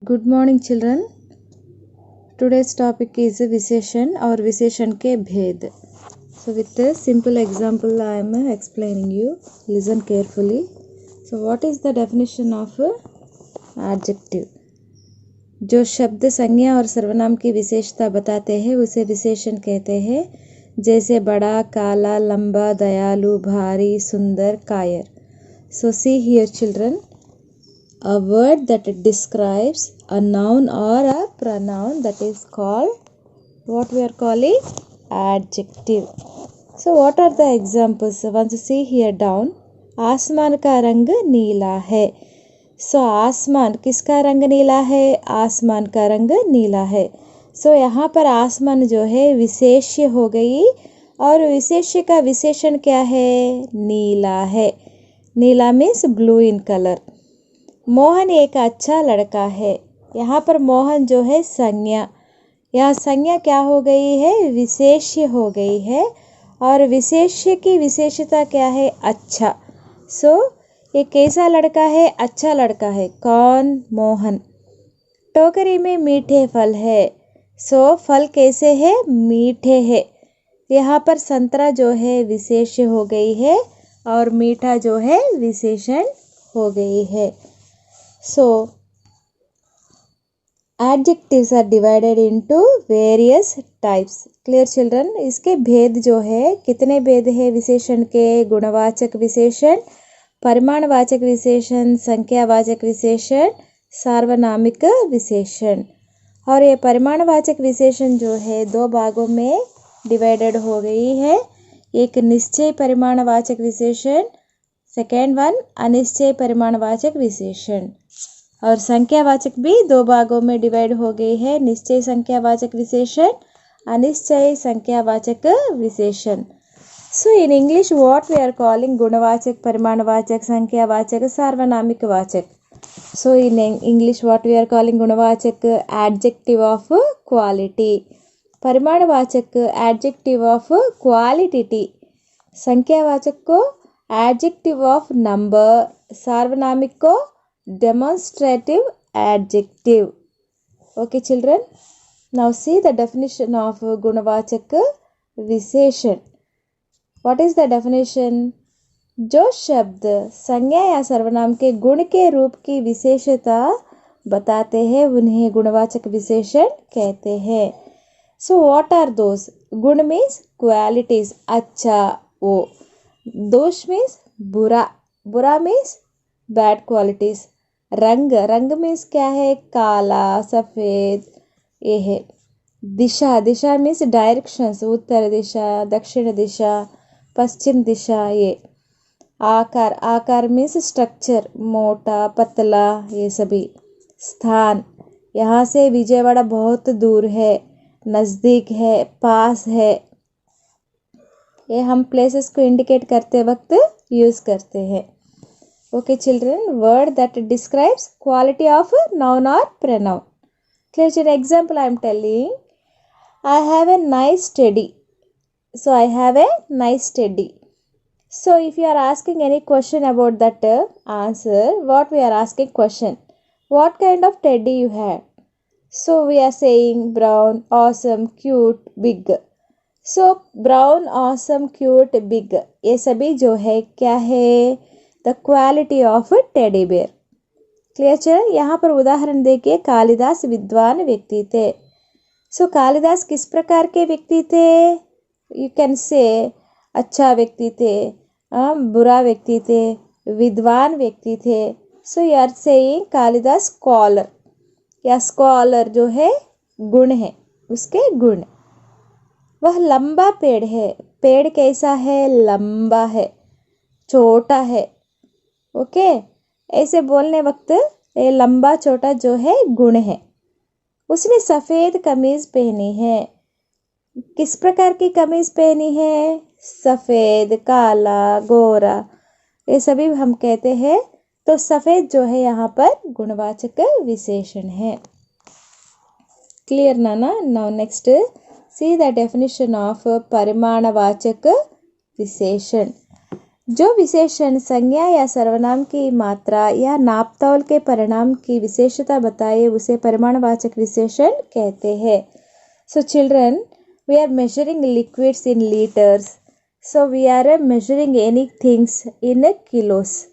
Good morning children. Today's topic is विशेषण और विशेषण के भेद. So with a simple example I am explaining you. Listen carefully. So what is the definition of adjective? जो शब्द संज्ञा और सर्वनाम की विशेषता बताते हैं उसे विशेषण कहते हैं. जैसे बड़ा, काला, लंबा, दयालु, भारी, सुंदर, कायर. So see here children. A word that describes a noun or a pronoun that is called what we are calling adjective. So what are the examples? Once you see here down, आसमान का रंग नीला है. So आसमान किसका रंग नीला है? आसमान का रंग नीला है. So यहाँ पर आसमान जो है विशेष्य हो गई और विशेष्य का विशेषण क्या है? नीला है. नीला means blue in colour. Mohan एक अच्छा लड़का है. यहाँ पर मोहन जो है संज्ञा. यहाँ संज्ञा क्या हो गई है? विशेष्य हो गई है और विशेष्य की विशेषता क्या है? अच्छा. सो ये कैसा लड़का है? अच्छा लड़का है. कौन? मोहन. टोकरी में मीठे फल है. सो फल कैसे है? मीठे है. यहाँ पर संतरा जो है विशेष्य हो गई है और मीठा जो है विशेषण हो गई है. So, adjectives are divided into various types. Clear children? इसके भेद जो है कितने भेद है विशेषण के? गुणवाचक विशेषण, परिमाणवाचक विशेषण, संख्यावाचक विशेषण, सार्वनामिक विशेषण. और ये परिमाणवाचक विशेषण जो है दो भागों में डिवाइडेड हो गई है. एक निश्चय परिमाणवाचक विशेषण, सेकेंड वन अनिश्चय परिमाणवाचक विशेषण. और संख्यावाचक भी दो भागों में डिवाइड हो गई है. निश्चय संख्यावाचक विशेषण, अनिश्चय संख्यावाचक विशेषण. So in English what we are calling गुणवाचक, परिमाणवाचक, संख्यावाचक, सार्वनामिक वाचक. So in English what we are calling गुणवाचक एडजेक्टिव ऑफ क्वालिटी, परिमाणवाचक एडजेक्टिव ऑफ क्वालिटी, संख्यावाचक को एडजेक्टिव ऑफ नंबर, सार्वनामिक को demonstrative adjective. Okay children, now see the definition of गुणवाचक विशेषण. What is the definition? जो शब्द संज्ञा या सर्वनाम के गुण के रूप की विशेषता बताते हैं उन्हें गुणवाचक विशेषण कहते हैं. So what are those? गुण means qualities, अच्छा वो. दोष means बुरा, बुरा means बैड क्वालिटीज. रंग, रंग मीन्स क्या है? काला, सफ़ेद, ये है. दिशा, दिशा मीन्स डायरेक्शंस, उत्तर दिशा, दक्षिण दिशा, पश्चिम दिशा, ये. आकार, आकार मीन्स स्ट्रक्चर, मोटा, पतला, ये सभी. स्थान, यहाँ से विजयवाड़ा बहुत दूर है, नज़दीक है, पास है. ये हम प्लेसेस को इंडिकेट करते वक्त यूज़ करते हैं. Okay children, word that describes quality of noun or pronoun. Clear example I am telling. I have a nice teddy. So I have a nice teddy. So if you are asking any question about that answer, what we are asking question? What kind of teddy you had? So we are saying brown, awesome, cute, big. So brown, awesome, cute, big. ये सभी जो है क्या है? The quality of teddy bear. Clear चल? यहाँ पर उदाहरण देखिए. कालिदास विद्वान व्यक्ति थे. सो कालिदास किस प्रकार के व्यक्ति थे? यू कैन से अच्छा व्यक्ति थे, बुरा व्यक्ति थे, विद्वान व्यक्ति थे. So you are saying Kalidas scholar. या स्कॉलर जो है गुण है, उसके गुण. वह लंबा पेड़ है. पेड़ कैसा है? लंबा है, छोटा है. ओके ऐसे बोलने वक्त ये लंबा छोटा जो है गुण है. उसने सफ़ेद कमीज पहनी है. किस प्रकार की कमीज पहनी है? सफ़ेद, काला, गोरा, ये सभी हम कहते हैं. तो सफ़ेद जो है यहाँ पर गुणवाचक विशेषण है. क्लियर नाना? Now next see the definition of परिमाणवाचक विशेषण. जो विशेषण संज्ञा या सर्वनाम की मात्रा या नापतौल के परिणाम की विशेषता बताए उसे परिमाणवाचक विशेषण कहते हैं. So children, we are measuring liquids in liters. So we are measuring any things in kilos.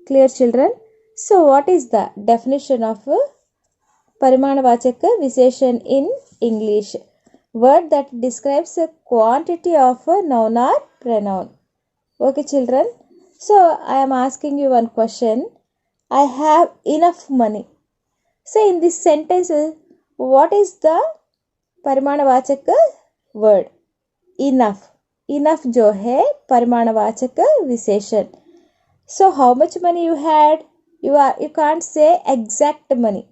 Clear children? So what is the definition of परिमाणवाचक विशेषण in English? Word that describes a quantity of a noun or pronoun. Okay children, so I am asking you one question. I have enough money. So in this sentence, what is the परिमाणवाचक word? Enough. Enough जो है परिमाणवाचक विशेषण. So how much money you had? You can't say exact money.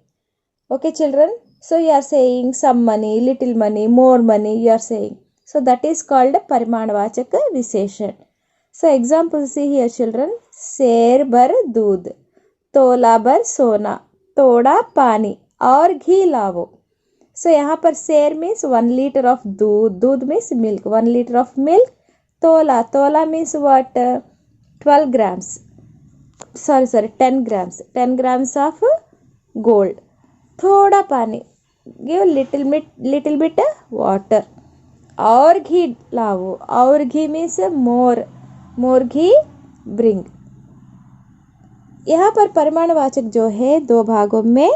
Okay children, so you are saying some money, little money, more money you are saying. So that is called परिमाणवाचक विशेषण. So example see here children. शेर बर दूध, तोला बर सोना, तोड़ा पानी और घी लावो. So यहाँ पर शेर means 1 liter of दूध, दूध means milk, 1 liter of milk. तोला, तोला means what? 12 grams. Sorry, 10 grams. 10 grams of gold. थोड़ा पानी, give little bit water. और घी लावो, और घी means more घी bring. यहाँ पर परिमाणवाचक जो है दो भागों में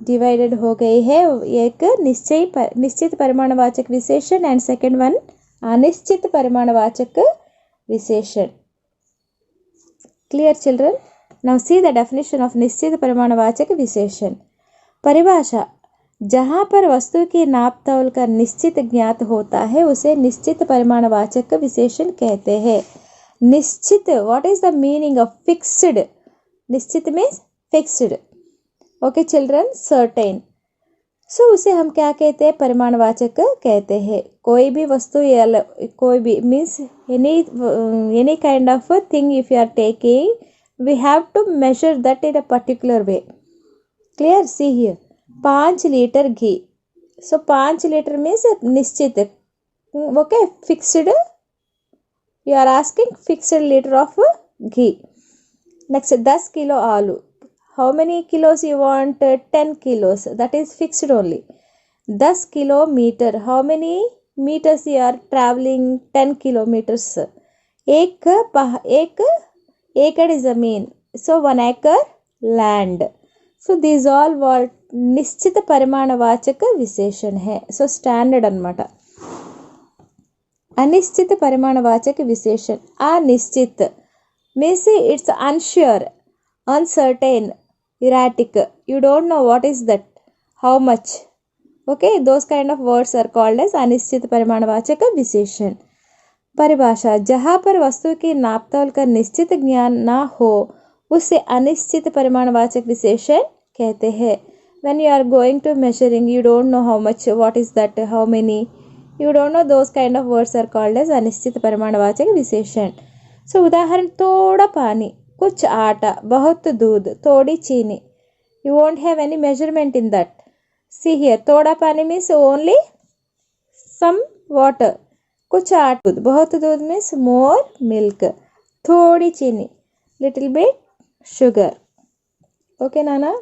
डिवाइडेड हो गई है. एक निश्चित परिमाणवाचक विशेषण एंड सेकंड वन अनिश्चित परिमाणवाचक विशेषण. Clear children? Now see the definition of निश्चित परिमाणवाचक विशेषण. परिभाषा: जहाँ पर वस्तु की नाप तौल का निश्चित ज्ञात होता है उसे निश्चित परिमाणवाचक विशेषण कहते हैं. निश्चित, what is the meaning of fixed? निश्चित means fixed. Okay children, certain. So उसे हम क्या कहते हैं? परिमाणवाचक कहते हैं. कोई भी वस्तु या कोई भी means any kind of thing if you are taking, we have to measure that in a particular way. Clear? See here, 5 litre घी. सो 5 लीटर मीन्स निश्चित. Okay, fixed. You are asking fixed liter of ghee. Next, 10 kilo aloo. How many kilos you want? 10 kilos. That is fixed only. 10 kilometer. How many meters you are traveling? 10 kilometers. एक acre is a mean. So 1 acre land. So these all what निश्चित परिमाणवाचक विशेषण है. So standard अन्नమాట. अनिश्चित परिमाणवाचक विशेषण. अनिश्चित means it's unsure, uncertain, erratic. You don't know what is that, how much. Okay, those kind of words are called as अनिश्चित परिमाणवाचक विशेषण. परिभाषा: जहाँ पर वस्तु की नापतोल का निश्चित ज्ञान ना हो उसे अनिश्चित परिमाणवाचक विशेषण कहते हैं. When you are going to measuring, you don't know how much, what is that, how many. You don't know, those kind of words are called as अनिश्चित परिमाणवाचक विशेषण. So उदाहरण: थोड़ा पानी, कुछ आटा, बहुत दूध, थोड़ी चीनी. You won't have any measurement in that. See here, थोड़ा पानी means only some water. कुछ आटा, बहुत दूध means more milk. थोड़ी चीनी, little bit sugar. Okay Nana?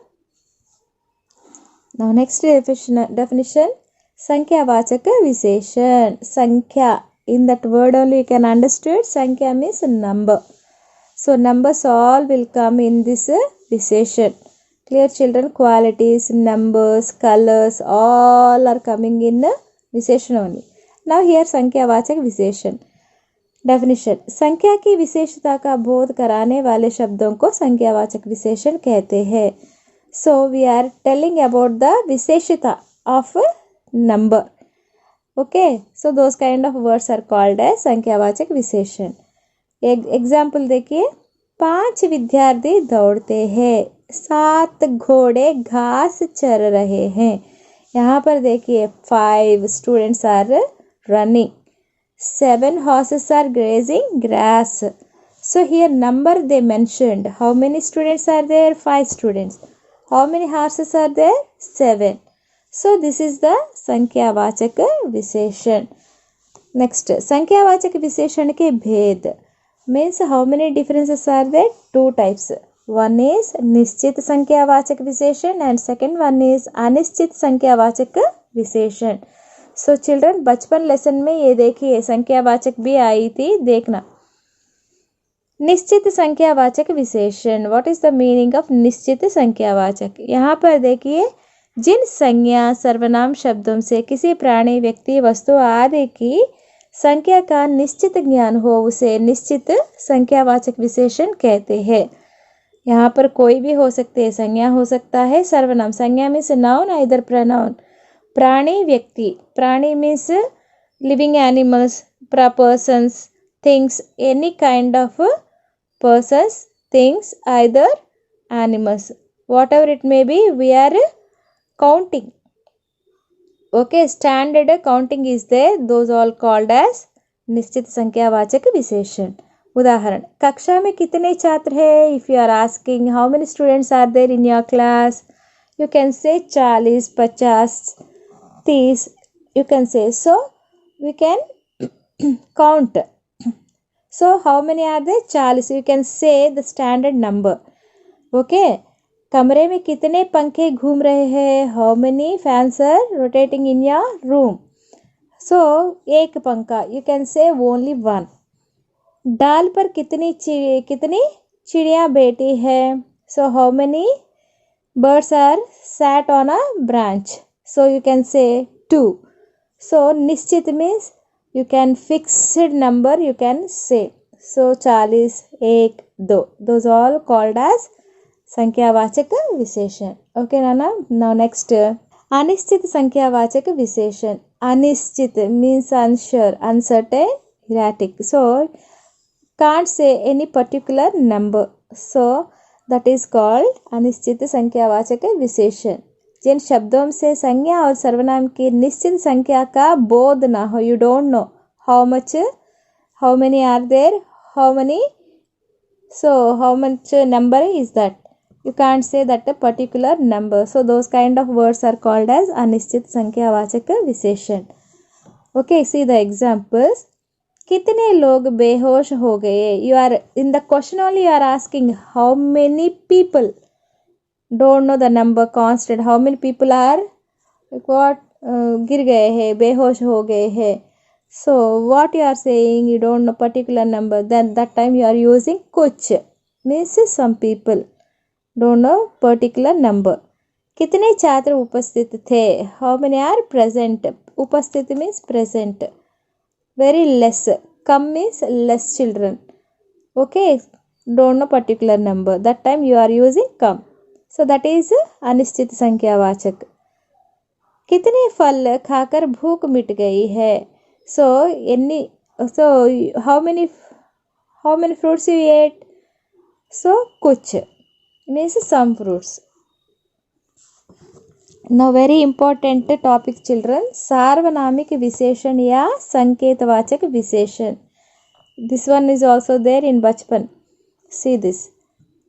Now next definition. संख्यावाचक विशेषण. संख्या, in that word only you can understand. संख्या means number. So numbers all will come in this विशेषण. Clear children? Qualities, numbers, colors all are coming in विशेषण only. Now here संख्यावाचक विशेषण. Definition. संख्या की विशेषता का बोध कराने वाले शब्दों को संख्यावाचक विशेषण कहते हैं. So we are telling about the विशेषता of number. Okay, so those kind of words are called as संख्यावाचक विशेषण. एक एग्जाम्पल देखिए. 5 विद्यार्थी दौड़ते हैं, 7 घोड़े घास चर रहे हैं. यहाँ पर देखिए 5 students are running, 7 horses are grazing grass. So here number they mentioned. How many students are there? 5 students. How many horses are there? 7. So this is the संख्यावाचक विशेषण. नेक्स्ट, संख्यावाचक विशेषण के भेद. means how many differences are there? Two types. One is निश्चित संख्यावाचक विशेषण and second one is अनिश्चित संख्यावाचक विशेषण. So children, बचपन लेसन में ये देखिए संख्यावाचक भी आई थी, देखना. निश्चित संख्यावाचक विशेषण. What is the meaning of निश्चित संख्यावाचक? यहाँ पर देखिए, जिन संज्ञा सर्वनाम शब्दों से किसी प्राणी, व्यक्ति, वस्तु आदि की संख्या का निश्चित ज्ञान हो उसे निश्चित संख्यावाचक विशेषण कहते हैं. यहाँ पर कोई भी हो सकते हैं, संज्ञा हो सकता है, सर्वनाम. संज्ञा मीन्स नाउन आइदर प्रोनाउन. प्राणी, व्यक्ति. प्राणी means living animals, persons, things, any kind of persons, things, either animals, whatever it may be, we are counting. Okay, standard counting is there, those all called as निश्चित संख्यावाचक विशेषण. उदाहरण, कक्षा में कितने छात्र हैं? If you are asking how many students are there in your class, you can say 40, 50, 30, you can say. So we can count. So how many are there? 40. You can say the standard number. Okay. कमरे में कितने पंखे घूम रहे हैं? How many fans are rotating in your room? So एक पंखा. You can say only one. डाल पर कितनी चिड़िया बैठी है? So how many birds are sat on a branch? So you can say 2. So निश्चित means you can fixed number you can say. So 40, 1, 2, those all called as संख्यावाचक विशेषण. Okay Nana, now next अनिश्चित संख्यावाचक विशेषण. अनिश्चित means unsure, uncertain, erratic. So can't say any particular number, so that is called अनिश्चित संख्यावाचक विशेषण. जिन शब्दों से संज्ञा और सर्वनाम की निश्चित संख्या का बोध ना हो, you don't know how much, how many are there, how many, so how much number is that, you can't say that a particular number. So those kind of words are called as अनिश्चित संख्यावाचक विशेषण. Okay, see the examples. कितने लोग बेहोश हो गए? You are in the question only you are asking how many people. Don't know the number constant. How many people are what गिर गए हैं, बेहोश हो गए हैं. So what you are saying, you don't know particular number. Then that time you are using कुछ means some people. Don't know particular number. कितने छात्र उपस्थित थे? How many are present? उपस्थित means present. Very less. Come means less children. Okay. Don't know particular number. That time you are using come. So that is अनिश्चित संख्यावाचक. कितने फल खाकर भूख मिट गई है? So how many fruits you ate? So कुछ means some fruits. Now very important topic children, सार्वनामिक विशेषण या संकेतवाचक विशेषण. This one is also there in बचपन. See this.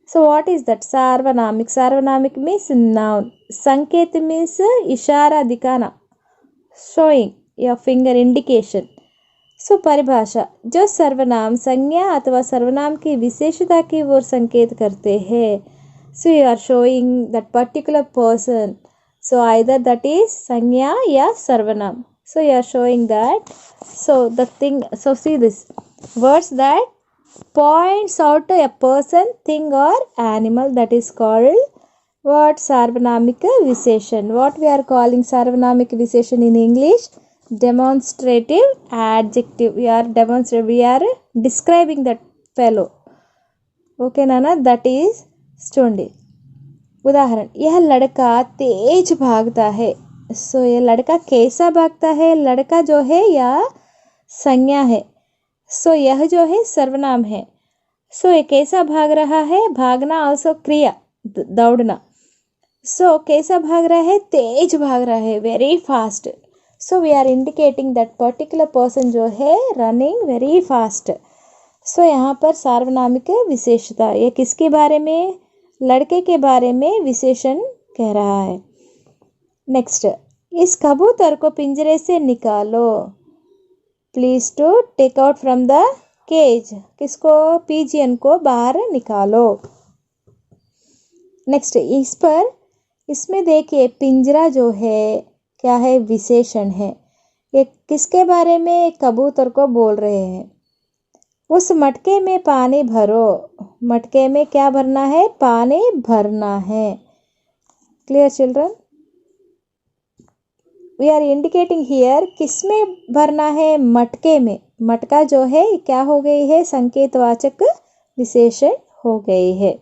So what is that? सार्वनामिक. सार्वनामिक means noun. संकेत means इशारा, दिखाना, showing your finger, indication. So परिभाषा, जो सर्वनाम संज्ञा अथवा सर्वनाम की विशेषता की ओर संकेत करते हैं. So you are showing that particular person. So either that is संज्ञा या सर्वनाम. So you are showing that. So the thing. So see this words that points out to a person, thing or animal, that is called what? Sarvanamik Visheshan. What we are calling Sarvanamik Visheshan in English? Demonstrative adjective. We are describing that fellow. Okay Nana, that is Stundi. उदाहरण, यह लड़का तेज भागता है. सो यह लड़का कैसा भागता है? लड़का जो है या संज्ञा है. सो यह जो है सर्वनाम है. सो ये कैसा भाग रहा है? भागना ऑल्सो क्रिया, दौड़ना. सो कैसा भाग रहा है? तेज भाग रहा है, very fast. So we are indicating that particular person जो है रनिंग वेरी फास्ट. सो यहाँ पर सार्वनामिक विशेषता, ये किसके बारे में? लड़के के बारे में विशेषण कह रहा है. नेक्स्ट, इस कबूतर को पिंजरे से निकालो. Please to take out from the cage, किसको, पीजियन को बाहर निकालो। नेक्स्ट इस पर, इसमें देखिए पिंजरा जो है क्या है, विशेषण है। ये किसके बारे में, कबूतर को बोल रहे हैं। उस मटके में पानी भरो, मटके में क्या भरना है, पानी भरना है। Clear children, we are indicating here, किस में भरना है, मटके में। मटका जो है क्या हो गई है, संकेतवाचक विशेषण हो गई है।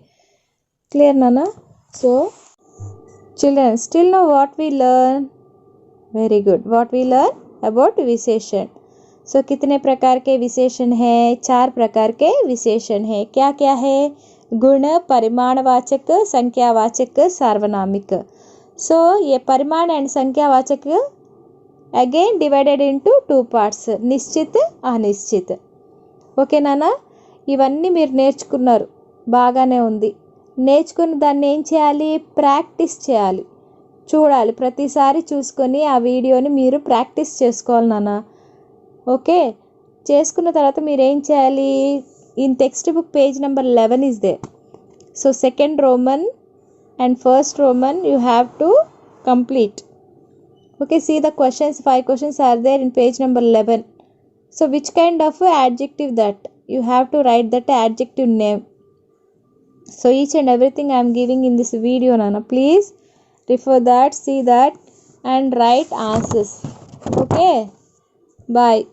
क्लियर नाना। So children, still know what we learn, very good, what we learn about विशेषण। सो कितने प्रकार के विशेषण है, 4 प्रकार के विशेषण है। क्या क्या है, गुण, परिमाणवाचक, संख्यावाचक, सार्वनामिक। सो ये परिमाण एंड संख्यावाचक अगेन डिवाइडेड इंटू 2 पार्ट्स, నిశ్చిత్ అనిశ్చిత్. ఓకే నాన్న, ఇవన్నీ మీరు నేర్చుకున్నారు, బాగానే ఉంది. నేర్చుకుని దాన్ని ఏం చేయాలి, ప్రాక్టీస్ చేయాలి, చూడాలి, ప్రతిసారి చూసుకొని ఆ వీడియోని మీరు ప్రాక్టీస్ చేసుకోవాలి నాన్న. ఓకే, చేసుకున్న తర్వాత మీరు ఏం చేయాలి, in text book page number 11 is they. So second Roman and first Roman you have to complete. Okay, see the questions, 5 questions are there in page number 11. So which kind of adjective that you have to write, that adjective name. So each and everything I am giving in this video nana, please refer that, see that and write answers. Okay, bye.